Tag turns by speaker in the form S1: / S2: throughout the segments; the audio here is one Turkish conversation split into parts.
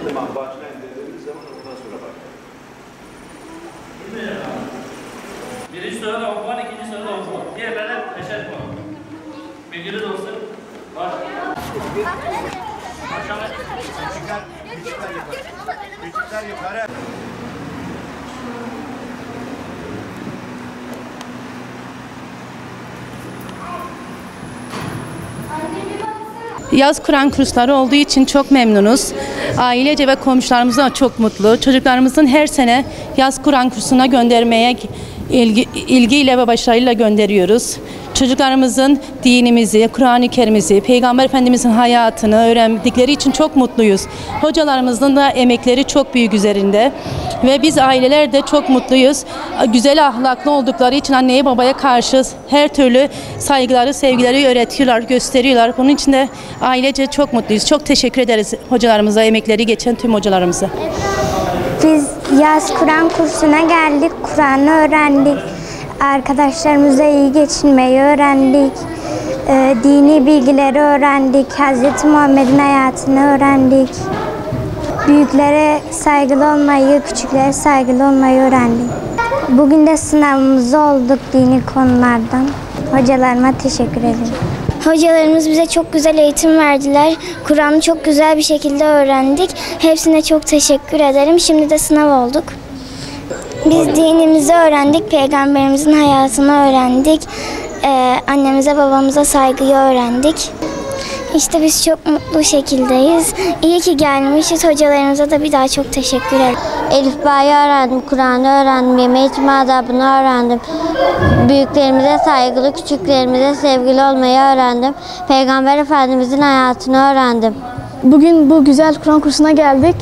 S1: Tamam, başına indirdiğimiz zaman ondan sonra bak.
S2: Birinci sırada ok var, ikinci sırada ok var. Diğerlerine beşer var. Bilginiz olsun. Var. Aşağıya.
S1: Küçükler yukarı.
S3: Yaz Kur'an kursları olduğu için çok memnunuz. Ailece ve komşularımız da çok mutlu. Çocuklarımızın her sene yaz Kur'an kursuna göndermeye ilgiyle ve başarıyla gönderiyoruz. Çocuklarımızın dinimizi, Kur'an-ı Kerim'imizi, Peygamber Efendimizin hayatını öğrendikleri için çok mutluyuz. Hocalarımızın da emekleri çok büyük üzerinde ve biz aileler de çok mutluyuz. Güzel ahlaklı oldukları için anneye babaya karşı her türlü saygıları, sevgileri öğretiyorlar, gösteriyorlar. Bunun için de ailece çok mutluyuz. Çok teşekkür ederiz hocalarımıza, emekleri geçen tüm hocalarımıza.
S4: Biz yaz Kur'an kursuna geldik, Kur'an'ı öğrendik. Arkadaşlarımızla iyi geçinmeyi öğrendik. Dini bilgileri öğrendik. Hz. Muhammed'in hayatını öğrendik. Büyüklere saygılı olmayı, küçüklere saygılı olmayı öğrendik. Bugün de sınavımızda olduk dini konulardan. Hocalarıma teşekkür ederim.
S5: Hocalarımız bize çok güzel eğitim verdiler. Kur'an'ı çok güzel bir şekilde öğrendik. Hepsine çok teşekkür ederim. Şimdi de sınav olduk. Biz dinimizi öğrendik, Peygamberimizin hayatını öğrendik. Annemize babamıza saygıyı öğrendik. İşte biz çok mutlu şekildeyiz. İyi ki gelmişiz. Hocalarımıza da bir daha çok teşekkür ederim.
S6: Elifba'yı öğrendim, Kur'an'ı öğrendim, yeme içme adabını öğrendim. Büyüklerimize saygılı, küçüklerimize sevgili olmayı öğrendim. Peygamber Efendimizin hayatını öğrendim.
S7: Bugün bu güzel Kur'an kursuna geldik.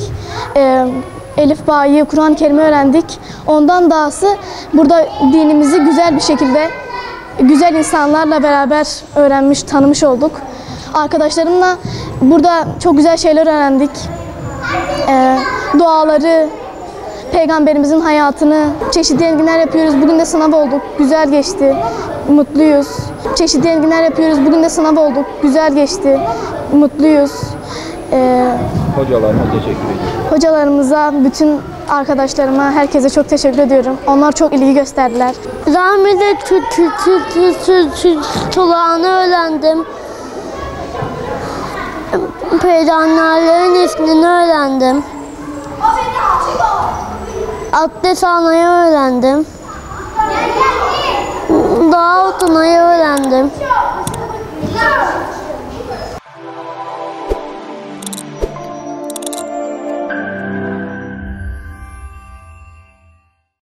S7: Elifba'yı, Kur'an-ı Kerim'i öğrendik. Ondan dahası burada dinimizi güzel bir şekilde, güzel insanlarla beraber öğrenmiş, tanımış olduk. Arkadaşlarımla burada çok güzel şeyler öğrendik. Duaları, Peygamberimizin hayatını, çeşitli etkinlikler yapıyoruz. Bugün de sınav olduk, güzel geçti, mutluyuz. Çeşitli etkinlikler yapıyoruz. Bugün de sınav olduk, güzel geçti, mutluyuz.
S1: Hocalarıma teşekkür ederim.
S7: Hocalarımıza, bütün arkadaşlarıma, herkese çok teşekkür ediyorum. Onlar çok ilgi gösterdiler.
S6: Rahmetli Tulağını öğrendim. Peygamberlerin ismini öğrendim. Abdest almayı öğrendim. Dua okumayı öğrendim.